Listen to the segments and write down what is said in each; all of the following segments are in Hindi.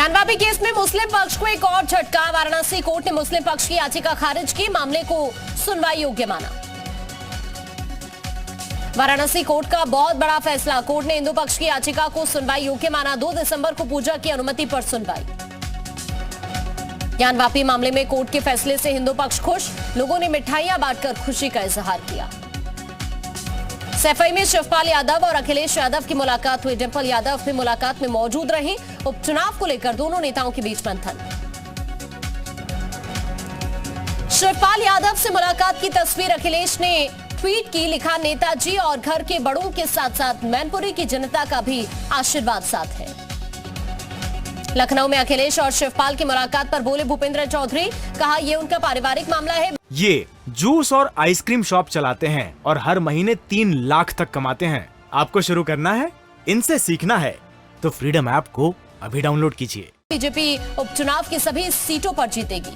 ज्ञानवापी केस में मुस्लिम पक्ष को एक और झटका। वाराणसी कोर्ट ने मुस्लिम पक्ष की याचिका खारिज की, मामले को सुनवाई योग्य माना। वाराणसी कोर्ट का बहुत बड़ा फैसला। कोर्ट ने हिंदू पक्ष की याचिका को सुनवाई योग्य माना। 2 दिसंबर को पूजा की अनुमति पर सुनवाई। ज्ञानवापी मामले में कोर्ट के फैसले से हिंदू पक्ष खुश। लोगों ने मिठाइयां बांटकर खुशी का इजहार किया। सैफई में शिवपाल यादव और अखिलेश यादव की मुलाकात हुई। डिंपल यादव भी मुलाकात में मौजूद रही। उपचुनाव को लेकर दोनों नेताओं के बीच मंथन। शिवपाल यादव से मुलाकात की तस्वीर अखिलेश ने ट्वीट की। लिखा, नेताजी और घर के बड़ों के साथ साथ मैनपुरी की जनता का भी आशीर्वाद साथ है। लखनऊ में अखिलेश और शिवपाल की मुलाकात पर बोले भूपेंद्र चौधरी। कहा, यह उनका पारिवारिक मामला है। ये जूस और आइसक्रीम शॉप चलाते हैं और हर महीने 3 लाख तक कमाते हैं। आपको शुरू करना है, इनसे सीखना है तो फ्रीडम ऐप को अभी डाउनलोड कीजिए। बीजेपी उपचुनाव की सभी सीटों पर जीतेगी।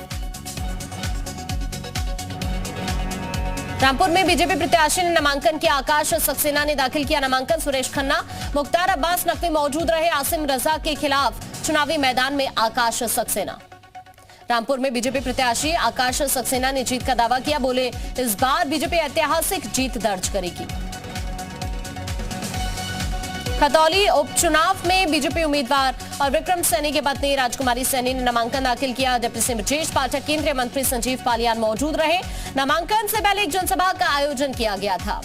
रामपुर में बीजेपी प्रत्याशी ने नामांकन किया। आकाश सक्सेना ने दाखिल किया नामांकन। सुरेश खन्ना, मुख्तार अब्बास नकवी मौजूद रहे। आसिम रजा के खिलाफ चुनावी मैदान में आकाश सक्सेना। रामपुर में बीजेपी प्रत्याशी आकाश सक्सेना ने जीत का दावा किया। बोले, इस बार बीजेपी ऐतिहासिक जीत दर्ज करेगी। खतौली उपचुनाव में बीजेपी उम्मीदवार और विक्रम सैनी की पत्नी राजकुमारी सैनी ने नामांकन दाखिल किया। डिप्टी सीएम ब्रजेश पाठक, केंद्रीय मंत्री संजीव पालियान मौजूद रहे। नामांकन से पहले एक जनसभा का आयोजन किया गया था।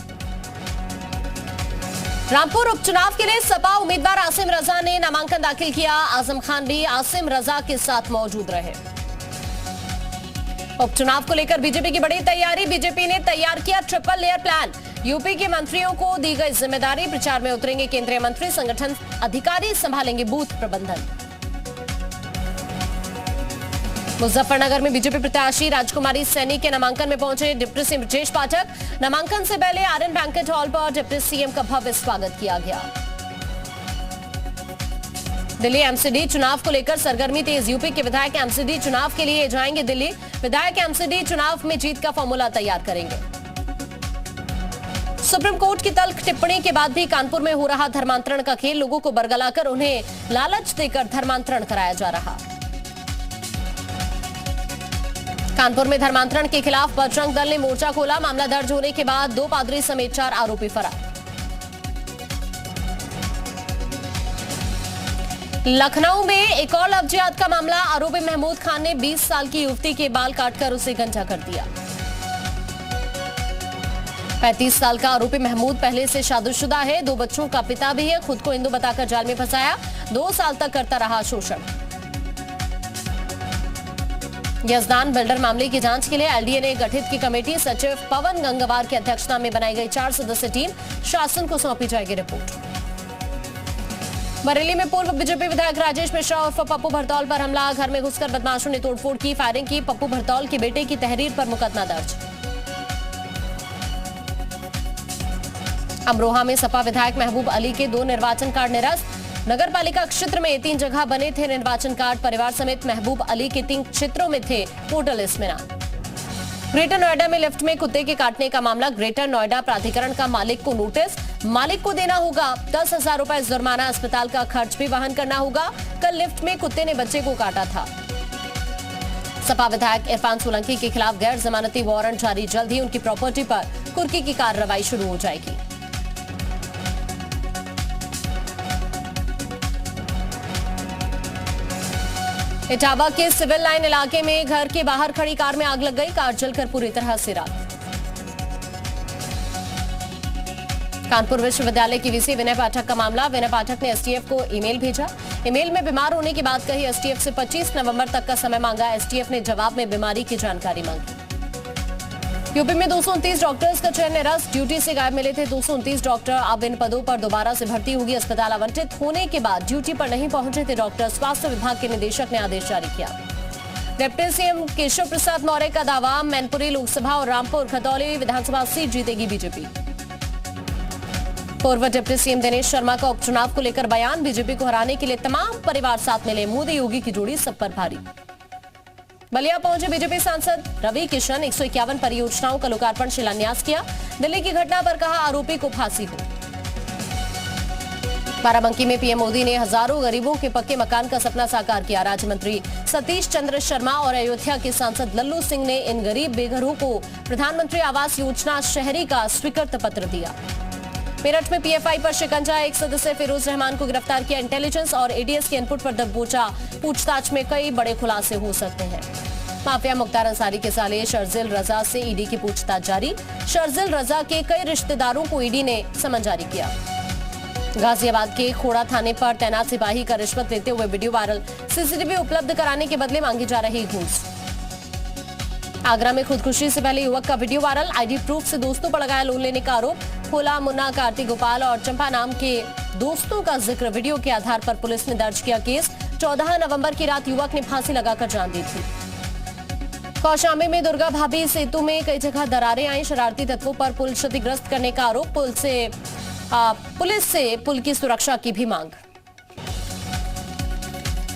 रामपुर उपचुनाव के लिए सपा उम्मीदवार आसिम रजा ने नामांकन दाखिल किया। आजम खान भी आसिम रजा के साथ मौजूद रहे। उपचुनाव को लेकर बीजेपी की बड़ी तैयारी। बीजेपी ने तैयार किया ट्रिपल लेयर प्लान। यूपी के मंत्रियों को दी गई जिम्मेदारी। प्रचार में उतरेंगे केंद्रीय मंत्री। संगठन अधिकारी संभालेंगे बूथ प्रबंधन। मुजफ्फरनगर में बीजेपी प्रत्याशी राजकुमारी सैनी के नामांकन में पहुंचे डिप्टी सीएम ब्रजेश पाठक। नामांकन से पहले आर्यन बैंकेट हॉल पर डिप्टी सीएम का भव्य स्वागत किया गया। दिल्ली एमसीडी चुनाव को लेकर सरगर्मी तेज। यूपी के विधायक एमसीडी चुनाव के लिए जाएंगे दिल्ली। विधायक एमसीडी चुनाव में जीत का फॉर्मूला तैयार करेंगे। सुप्रीम कोर्ट की तल्ख टिप्पणी के बाद भी कानपुर में हो रहा धर्मांतरण का खेल। लोगों को बरगलाकर उन्हें लालच देकर धर्मांतरण कराया जा रहा। कानपुर में धर्मांतरण के खिलाफ बजरंग दल ने मोर्चा खोला। मामला दर्ज होने के बाद 2 पादरी समेत 4 आरोपी फरार। लखनऊ में एक और लव जिहाद का मामला। आरोपी महमूद खान ने 20 साल की युवती के बाल काटकर उसे गंजा कर दिया। 35 साल का आरोपी महमूद पहले से शादीशुदा है। 2 बच्चों का पिता भी है। खुद को हिंदू बताकर जाल में फंसाया। 2 साल तक करता रहा शोषण। यजदान बिल्डर मामले की जांच के लिए एलडीए ने गठित की कमेटी। सचिव पवन गंगवार की अध्यक्षता में बनाई गई 4 सदस्यीय टीम। शासन को सौंपी जाएगी रिपोर्ट। बरेली में पूर्व बीजेपी विधायक राजेश मिश्रा उर्फ पप्पू भरतौल पर हमला। घर में घुसकर बदमाशों ने तोड़फोड़ की, फायरिंग की। पप्पू भरतौल के बेटे की तहरीर पर मुकदमा दर्ज। अमरोहा में सपा विधायक महबूब अली के 2 निर्वाचन कार्ड निरस्त। नगर पालिका क्षेत्र में 3 जगह बने थे निर्वाचन कार्ड। परिवार समेत महबूब अली के 3 क्षेत्रों में थे वोटर लिस्ट में नाम। ग्रेटर नोएडा में लिफ्ट में कुत्ते के काटने का मामला। ग्रेटर नोएडा प्राधिकरण का मालिक को नोटिस। मालिक को देना होगा 10,000 रुपए जुर्माना। अस्पताल का खर्च भी वहन करना होगा। कल लिफ्ट में कुत्ते ने बच्चे को काटा था। सपा विधायक इरफान सोलंकी के खिलाफ गैर जमानती वारंट जारी। जल्द ही उनकी प्रॉपर्टी पर कुर्की की कार्रवाई शुरू हो जाएगी। इटावा के सिविल लाइन इलाके में घर के बाहर खड़ी कार में आग लग गई। कार जलकर पूरी तरह से राख। कानपुर विश्वविद्यालय की वीसी विनय पाठक का मामला। विनय पाठक ने एसटीएफ को ईमेल भेजा। ईमेल में बीमार होने की बात कही। एसटीएफ से 25 नवंबर तक का समय मांगा। एसटीएफ ने जवाब में बीमारी की जानकारी मांगी। यूपी में 229 डॉक्टर्स का चयन निरस्त। ड्यूटी से गायब मिले थे 229 डॉक्टर। अब इन पदों पर दोबारा से भर्ती होगी। अस्पताल आवंटित होने के बाद ड्यूटी पर नहीं पहुंचे थे डॉक्टर। स्वास्थ्य विभाग के निदेशक ने आदेश जारी किया। डिप्टी सीएम केशव प्रसाद मौर्य का दावा। मैनपुरी लोकसभा और रामपुर खतौली विधानसभा सीट जीतेगी बीजेपी। पूर्व डिप्टी सीएम दिनेश शर्मा का उपचुनाव को लेकर बयान। बीजेपी को हराने के लिए तमाम परिवार साथ मिले। मोदी योगी की जोड़ी सब पर भारी। बलिया पहुंचे बीजेपी सांसद रवि किशन। 151 परियोजनाओं का लोकार्पण शिलान्यास किया। दिल्ली की घटना पर कहा, आरोपी को फांसी हो। बाराबंकी में पीएम मोदी ने हजारों गरीबों के पक्के मकान का सपना साकार किया। राज्य मंत्री सतीश चंद्र शर्मा और अयोध्या के सांसद लल्लू सिंह ने इन गरीब बेघरों को प्रधानमंत्री आवास योजना शहरी का स्वीकृत पत्र दिया। मेरठ में पीएफआई पर शिकंजा, एक सदस्य फिरोज रहमान को गिरफ्तार किया। इंटेलिजेंस और एडीएस के इनपुट पर दबोचा। पूछताछ में कई बड़े खुलासे हो सकते हैं। माफिया मुख्तार अंसारी के साले शर्जिल रजा से ईडी की पूछताछ जारी। शर्जिल रजा के कई रिश्तेदारों को ईडी ने समन जारी किया। गाजियाबाद के खोड़ा थाने पर तैनात सिपाही का रिश्वत लेते हुए वीडियो वायरल। सीसीटीवी उपलब्ध कराने के बदले मांगी जा रही घूस। आगरा में खुदकुशी से पहले युवक का वीडियो वायरल। आईडी प्रूफ से दोस्तों पर लगाया लोन लेने का आरोप। खोला, मुन्ना, कार्तिक, गोपाल और चंपा नाम के दोस्तों का जिक्र। वीडियो के आधार पर पुलिस ने दर्ज किया केस। 14 नवंबर की रात युवक ने फांसी लगाकर जान दी थी। कौशाम्बी में दुर्गा भाभी सेतु में कई जगह दरारें आई। शरारती तत्वों पर पुल क्षतिग्रस्त करने का आरोप। पुलिस से पुल की सुरक्षा की भी मांग।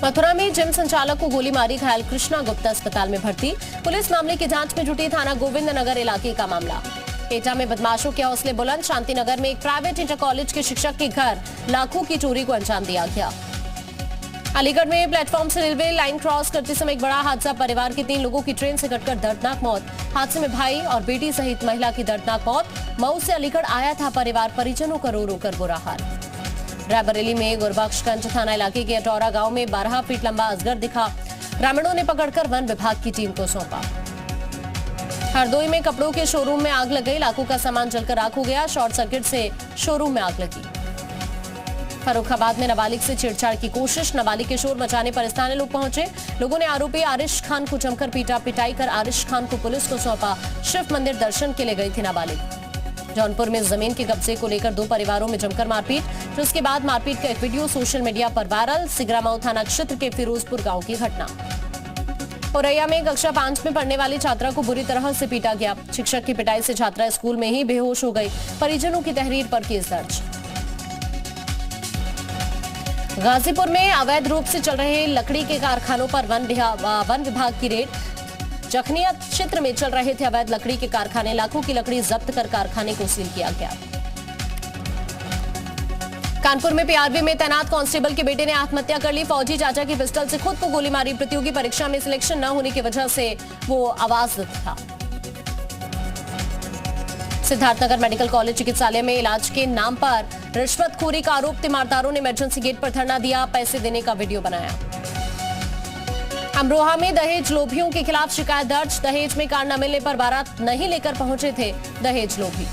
मथुरा में जिम संचालक को गोली मारी घायल कृष्णा गुप्ता अस्पताल में भर्ती। पुलिस मामले की जांच में जुटी। थाना गोविंद नगर इलाके का मामला। एटा में बदमाशों के हौसले बुलंद। शांतिनगर में एक प्राइवेट इंटर कॉलेज के शिक्षक के घर लाखों की चोरी को अंजाम दिया गया। अलीगढ़ में प्लेटफॉर्म से रेलवे लाइन क्रॉस करते समय एक बड़ा हादसा। परिवार के 3 लोगों की ट्रेन से कटकर दर्दनाक मौत। हादसे में भाई और बेटी सहित महिला की दर्दनाक मौत। मऊ से अलीगढ़ आया था परिवार, परिजनों का रो रो कर बुरा हाल। रायबरेली में गुरबख्शगंज थाना इलाके के अटौरा गांव में 12 फीट लंबा अजगर दिखा। ग्रामीणों ने पकड़कर वन विभाग की टीम को सौंपा। हरदोई में कपड़ों के शोरूम में आग लग गई। लाखों का सामान जलकर राख हो गया। शॉर्ट सर्किट से शोरूम में आग लगी। फर्रुखाबाद में नाबालिग से छेड़छाड़ की कोशिश। नाबालिग के शोर मचाने पर स्थानीय लोग पहुंचे। लोगों ने आरोपी आरिश खान को जमकर पीटा। पिटाई कर आरिश खान को पुलिस को सौंपा। शिव मंदिर दर्शन के लिए गई थी नाबालिग। जौनपुर में जमीन के कब्जे को लेकर 2 परिवारों में जमकर मारपीट। फिर उसके बाद मारपीट का एक वीडियो सोशल मीडिया पर वायरल। सिगरामाऊ थाना क्षेत्र के फिरोजपुर गांव की घटना। औरैया में कक्षा 5 में पढ़ने वाली छात्रा को बुरी तरह से पीटा गया। शिक्षक की पिटाई से छात्रा स्कूल में ही बेहोश हो गई। परिजनों की तहरीर पर केस दर्ज। गाजीपुर में अवैध रूप से चल रहे लकड़ी के कारखानों पर वन विभाग की रेड। जखनिया क्षेत्र में चल रहे थे अवैध लकड़ी के कारखाने। लाखों की लकड़ी जब्त कर कारखाने को सील किया गया। कानपुर में पीआरबी में तैनात कांस्टेबल के बेटे ने आत्महत्या कर ली। फौजी चाचा की पिस्टल से खुद को गोली मारी। प्रतियोगी परीक्षा में सिलेक्शन न होने की वजह से वो आवाज था। सिद्धार्थनगर मेडिकल कॉलेज चिकित्सालय में इलाज के नाम पर रिश्वतखोरी का आरोप। तीमारदारों ने इमरजेंसी गेट पर धरना दिया। पैसे देने का वीडियो बनाया। अमरोहा में दहेज लोभियों के खिलाफ शिकायत दर्ज। दहेज में कार न मिलने पर बारात नहीं लेकर पहुंचे थे दहेज लोभी।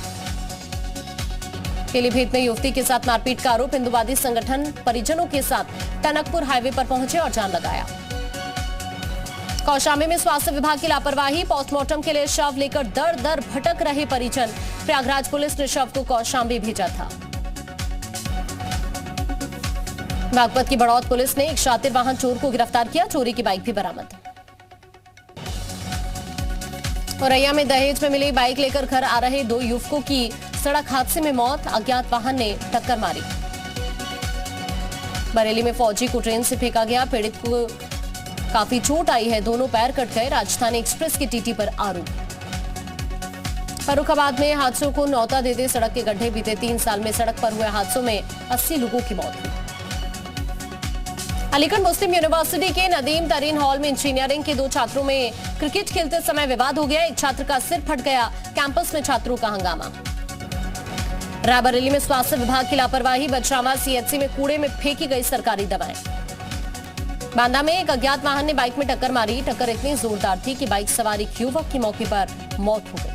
पीलीभीत में युवती के साथ मारपीट का आरोप। हिंदुवादी संगठन परिजनों के साथ टनकपुर हाईवे पर पहुंचे और जान लगाया। कौशाम्बी में स्वास्थ्य विभाग की लापरवाही। पोस्टमार्टम के लिए शव लेकर दर दर भटक रहे परिजन। प्रयागराज पुलिस ने शव को कौशाम्बी भेजा था। बागपत की बड़ौत पुलिस ने एक शातिर वाहन चोर को गिरफ्तार किया। चोरी की बाइक भी बरामद। औरैया में दहेज में मिली बाइक लेकर घर आ रहे 2 युवकों की सड़क हादसे में मौत। अज्ञात वाहन ने टक्कर मारी। बरेली में फौजी को ट्रेन से फेंका गया। पीड़ित को काफी चोट आई है। दोनों पैर कट गए। राजधानी एक्सप्रेस की टीटी पर आरोप। फर्रुखाबाद में हादसों को न्योता देते सड़क के गड्ढे। बीते 3 साल में सड़क पर हुए हादसों में 80 लोगों की मौत हुई। अलीगढ़ मुस्लिम यूनिवर्सिटी के नदीम तरीन हॉल में इंजीनियरिंग के 2 छात्रों में क्रिकेट खेलते समय विवाद हो गया। एक छात्र का सिर फट गया। कैंपस में छात्रों का हंगामा। रायबरेली में स्वास्थ्य विभाग की लापरवाही। बछरावा सीएचसी में कूड़े में फेंकी गई सरकारी दवाएं। बांदा में एक अज्ञात वाहन ने बाइक में टक्कर मारी। टक्कर इतनी जोरदार थी कि बाइक सवार एक युवक की मौके पर मौत हो गई।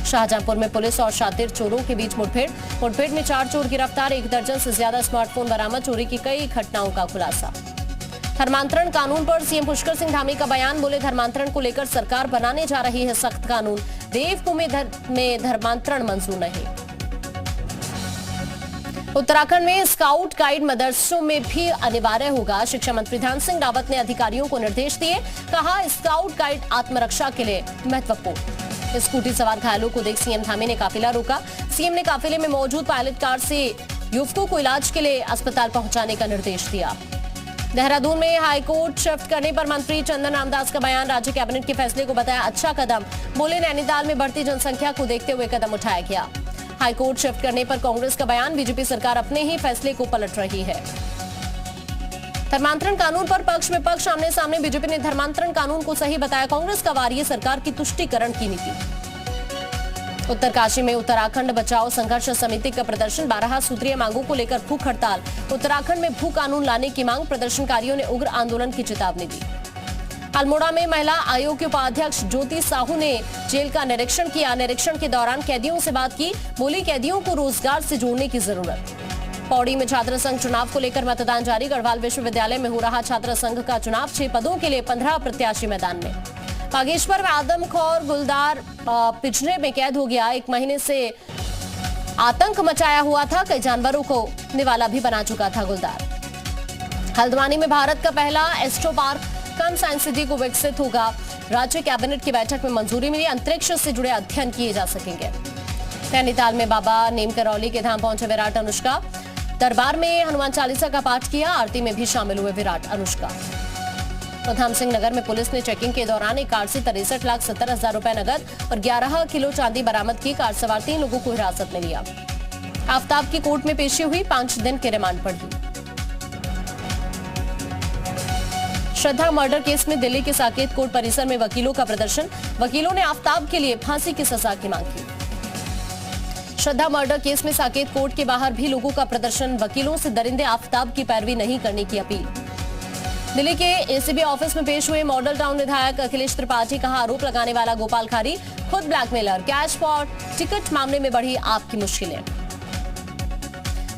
शाहजहांपुर में पुलिस और शातिर चोरों के बीच मुठभेड़ में 4 चोर गिरफ्तार। 1 दर्जन से ज्यादा स्मार्टफोन बरामद। चोरी की कई घटनाओं का खुलासा। धर्मांतरण कानून पर सीएम पुष्कर सिंह धामी का बयान। बोले धर्मांतरण को लेकर सरकार बनाने जा रही है सख्त कानून। देवभूमि में धर्मांतरण मंजूर नहीं। उत्तराखंड में स्काउट गाइड मदरसों में भी अनिवार्य होगा। शिक्षा मंत्री धन सिंह रावत ने अधिकारियों को निर्देश दिए। कहा स्काउट गाइड आत्मरक्षा के लिए महत्वपूर्ण। स्कूटी सवार घायलों को देख सीएम धामी ने काफिला रोका। सीएम ने काफिले में मौजूद पायलट कार से युवकों को इलाज के लिए अस्पताल पहुंचाने का निर्देश दिया। देहरादून में हाईकोर्ट शिफ्ट करने पर मंत्री चंदन रामदास का बयान। राज्य कैबिनेट के फैसले को बताया अच्छा कदम। बोले नैनीताल में बढ़ती जनसंख्या को देखते हुए कदम उठाया गया। हाईकोर्ट शिफ्ट करने पर कांग्रेस का बयान, बीजेपी सरकार अपने ही फैसले को पलट रही है। धर्मांतरण कानून पर पक्ष विपक्ष आमने सामने, बीजेपी ने धर्मांतरण कानून को सही बताया कांग्रेस का वार, ये सरकार की तुष्टीकरण की नीति। उत्तरकाशी में उत्तराखंड बचाओ संघर्ष समिति का प्रदर्शन, 12 सूत्रीय मांगों को लेकर भूख हड़ताल, उत्तराखंड में भू कानून लाने की मांग, प्रदर्शनकारियों ने उग्र आंदोलन की चेतावनी दी। अल्मोड़ा में महिला आयोग की उपाध्यक्ष ज्योति साहू ने जेल का निरीक्षण किया, निरीक्षण के दौरान कैदियों से बात की, बोली कैदियों को रोजगार से जोड़ने की जरूरत। पौड़ी में छात्र संघ चुनाव को लेकर मतदान जारी, गढ़वाल विश्वविद्यालय में हो रहा छात्र संघ का चुनाव, 6 पदों के लिए 15 प्रत्याशी मैदान में। बागेश्वर में आदमखोर गुलदार पिंजरे में कैद हो गया, 1 महीने से आतंक मचाया हुआ था, कई जानवरों को निवाला भी बना चुका था गुलदार। हल्द्वानी में भारत का पहला एस्ट्रो पार्क कम साइंस सिटी को विकसित होगा, राज्य कैबिनेट की बैठक में मंजूरी मिली, अंतरिक्ष से जुड़े अध्ययन किए जा सकेंगे। नैनीताल में बाबा नीम करौली के धाम पहुंचे विराट अनुष्का, दरबार में हनुमान चालीसा का पाठ किया, आरती में भी शामिल हुए विराट अनुष्का। उधम सिंह नगर में पुलिस ने चेकिंग के दौरान एक कार से 63,70,000 रुपए नगद और 11 किलो चांदी बरामद की, कार सवार 3 लोगों को हिरासत में लिया। आफ्ताब की कोर्ट में पेशी हुई, 5 दिन के रिमांड पर ही। श्रद्धा मर्डर केस में दिल्ली के साकेत कोर्ट परिसर में वकीलों का प्रदर्शन, वकीलों ने आफ्ताब के लिए फांसी की सजा की मांग की। श्रद्धा मर्डर केस में साकेत कोर्ट के बाहर भी लोगों का प्रदर्शन, वकीलों से दरिंदे आफ्ताब की पैरवी नहीं करने की अपील। दिल्ली के एसीबी ऑफिस में पेश हुए मॉडल टाउन विधायक अखिलेश त्रिपाठी, कहा आरोप लगाने वाला गोपाल खारी खुद ब्लैकमेलर, कैश फॉर टिकट मामले में बढ़ी आपकी मुश्किलें।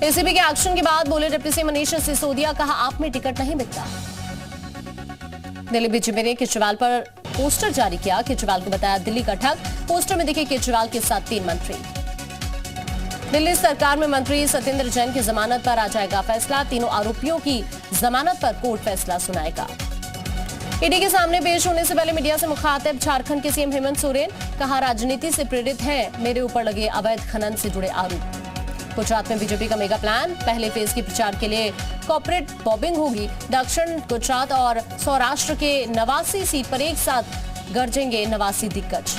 एसीबी के एक्शन के बाद बोले डिप्टी सीएम मनीष सिसोदिया, कहा आप में टिकट नहीं बिकता। दिल्ली बीजेपी ने केजरीवाल पर पोस्टर जारी किया, केजरीवाल को बताया दिल्ली का ठग, पोस्टर में दिखे केजरीवाल के साथ 3 मंत्री। दिल्ली सरकार में मंत्री सत्येंद्र जैन की जमानत पर आ जाएगा फैसला, तीनों आरोपियों की जमानत पर कोर्ट फैसला सुनाएगा। ईडी के सामने पेश होने से पहले मीडिया से मुखातिब झारखंड के सीएम हेमंत सोरेन, कहा राजनीति से प्रेरित है मेरे ऊपर लगे अवैध खनन से जुड़े आरोप। गुजरात में बीजेपी का मेगा प्लान, पहले फेज के प्रचार के लिए कॉर्पोरेट बॉम्बिंग होगी, दक्षिण गुजरात और सौराष्ट्र के 89 सीट पर एक साथ गरजेंगे 89 दिग्गज।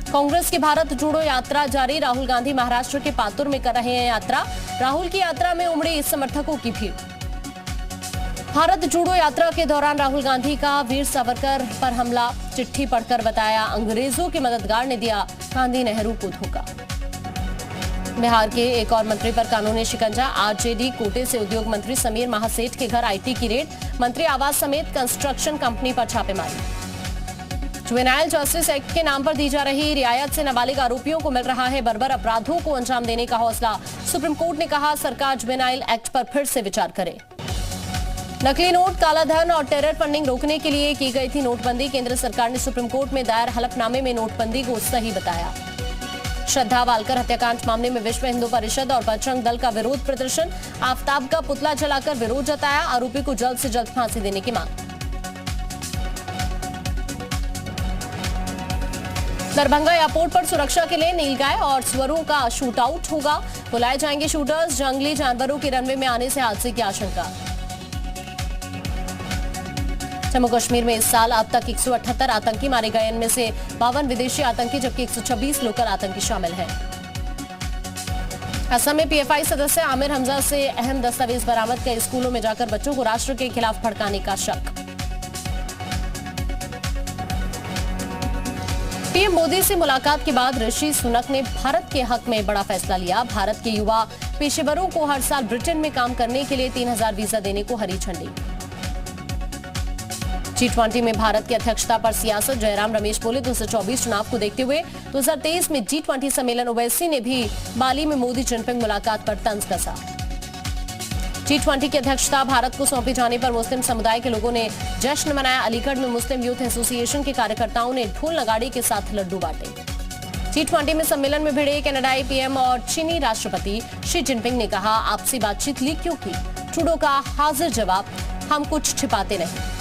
कांग्रेस की भारत जोड़ो यात्रा जारी, राहुल गांधी महाराष्ट्र के पातुर में कर रहे हैं यात्रा, राहुल की यात्रा में उमड़ी समर्थकों की भीड़। भारत जोड़ो यात्रा के दौरान राहुल गांधी का वीर सावरकर पर हमला, चिट्ठी पढ़कर बताया अंग्रेजों के मददगार ने दिया गांधी नेहरू को धोखा। बिहार के एक और मंत्री पर कानूनी शिकंजा, आरजेडी कोटे से उद्योग मंत्री समीर महासेठ के घर आईटी की रेड, मंत्री आवास समेत कंस्ट्रक्शन कंपनी पर छापेमारी। जुवेनाइल जस्टिस एक्ट के नाम पर दी जा रही रियायत से नाबालिग आरोपियों को मिल रहा है बर्बर अपराधों को अंजाम देने का हौसला, सुप्रीम कोर्ट ने कहा सरकार जुवेनाइल एक्ट पर फिर से विचार करे। नकली नोट, कालाधन और टेरर फंडिंग रोकने के लिए की गई थी नोटबंदी, केंद्र सरकार ने सुप्रीम कोर्ट में दायर हलफनामे में नोटबंदी को सही बताया। श्रद्धा वालकर हत्याकांड मामले में विश्व हिंदू परिषद और बजरंग दल का विरोध प्रदर्शन, आफ्ताब का पुतला जलाकर विरोध जताया, आरोपी को जल्द से जल्द फांसी देने की मांग। दरभंगा एयरपोर्ट पर सुरक्षा के लिए नीलगाय और सुअरों का शूट आउट होगा, बुलाए जाएंगे शूटर्स, जंगली जानवरों के रनवे में आने से हादसे की आशंका। जम्मू कश्मीर में इस साल अब तक 178 आतंकी मारे गए, इनमें से 52 विदेशी आतंकी जबकि 126 लोकल आतंकी शामिल हैं। असम में पीएफआई सदस्य आमिर हमजा से अहम दस्तावेज बरामद, कई स्कूलों में जाकर बच्चों को राष्ट्र के खिलाफ भड़काने का शक। पीएम मोदी से मुलाकात के बाद ऋषि सुनक ने भारत के हक में बड़ा फैसला लिया, भारत के युवा पेशेवरों को हर साल ब्रिटेन में काम करने के लिए 3000 वीजा देने को हरी झंडी। G20 में भारत की अध्यक्षता पर सियासत, जयराम रमेश बोले 2024 चुनाव को देखते हुए 2023 में G20 सम्मेलन, ओवैसी ने भी बाली में मोदी जिनपिंग मुलाकात पर तंज कसा। G20 की अध्यक्षता भारत को सौंपे जाने पर मुस्लिम समुदाय के लोगों ने जश्न मनाया, अलीगढ़ में मुस्लिम यूथ एसोसिएशन के कार्यकर्ताओं ने ढोल नगाड़े के साथ लड्डू बांटे। G20 में सम्मेलन में भिड़े कनाडाई पीएम और चीनी राष्ट्रपति शी जिनपिंग ने कहा आपसी बातचीत ली क्यों की, ट्रूडो का हाजिर जवाब, हम कुछ छिपाते नहीं।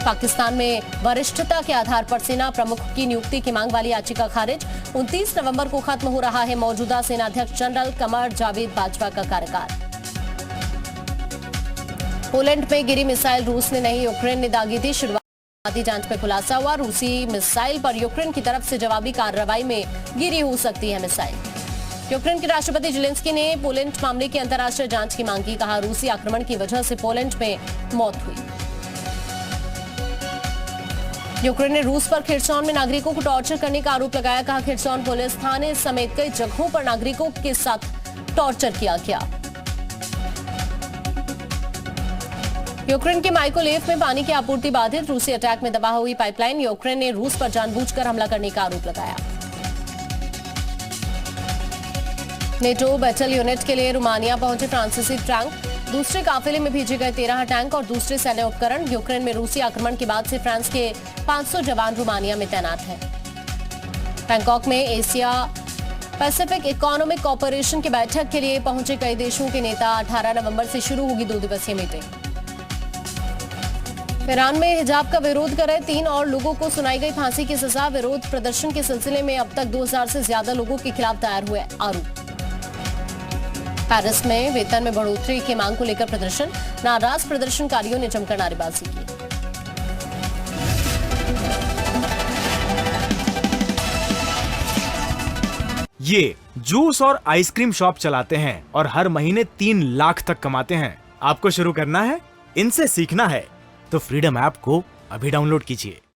पाकिस्तान में वरिष्ठता के आधार पर सेना प्रमुख की नियुक्ति की मांग वाली याचिका खारिज, 29 नवंबर को खत्म हो रहा है मौजूदा सेनाध्यक्ष जनरल कमर जावेद बाजवा का कार्यकाल। पोलैंड में गिरी मिसाइल रूस ने नहीं, यूक्रेन ने दागी थी, शुरुआती जांच में खुलासा हुआ, रूसी मिसाइल पर यूक्रेन की तरफ से जवाबी कार्रवाई में गिरी हो सकती है मिसाइल। यूक्रेन के राष्ट्रपति जेलेंस्की ने पोलैंड मामले की अंतर्राष्ट्रीय जांच की मांग की। कहा, रूसी आक्रमण की वजह से पोलैंड में मौत हुई। यूक्रेन ने रूस पर खिरसौन में नागरिकों को टॉर्चर करने का आरोप लगाया। कहा, खिरसौन पुलिस थाने समेत कई जगहों पर नागरिकों के साथ टॉर्चर किया गया। यूक्रेन के माइकोलेव में पानी की आपूर्ति बाधित। रूसी अटैक में तबाह हुई पाइपलाइन। यूक्रेन ने रूस पर जानबूझकर हमला करने का आरोप लगाया। नेटो बैटल यूनिट के लिए रोमानिया पहुंचे फ्रांसीसी टैंक। दूसरे काफिले में भेजे गए 13 टैंक और दूसरे सैन्य उपकरण। यूक्रेन में रूसी आक्रमण के बाद से फ्रांस के 500 जवान रोमानिया में तैनात हैं। बैंकॉक में एशिया पैसिफिक इकोनॉमिक कॉरपोरेशन की बैठक के लिए पहुंचे कई देशों के नेता। 18 नवंबर से शुरू होगी 2 दिवसीय मीटिंग। ईरान में हिजाब का विरोध कर रहे 3 और लोगों को सुनाई गई फांसी की सजा। विरोध प्रदर्शन के सिलसिले में अब तक 2000 से ज्यादा लोगों के खिलाफ दायर हुए आरोप। पेरिस में वेतन में बढ़ोतरी की मांग को लेकर प्रदर्शन। नाराज प्रदर्शनकारियों ने जमकर नारेबाजी की। ये जूस और आइसक्रीम शॉप चलाते हैं और हर महीने 3 लाख तक कमाते हैं। आपको शुरू करना है, इनसे सीखना है तो फ्रीडम ऐप को अभी डाउनलोड कीजिए।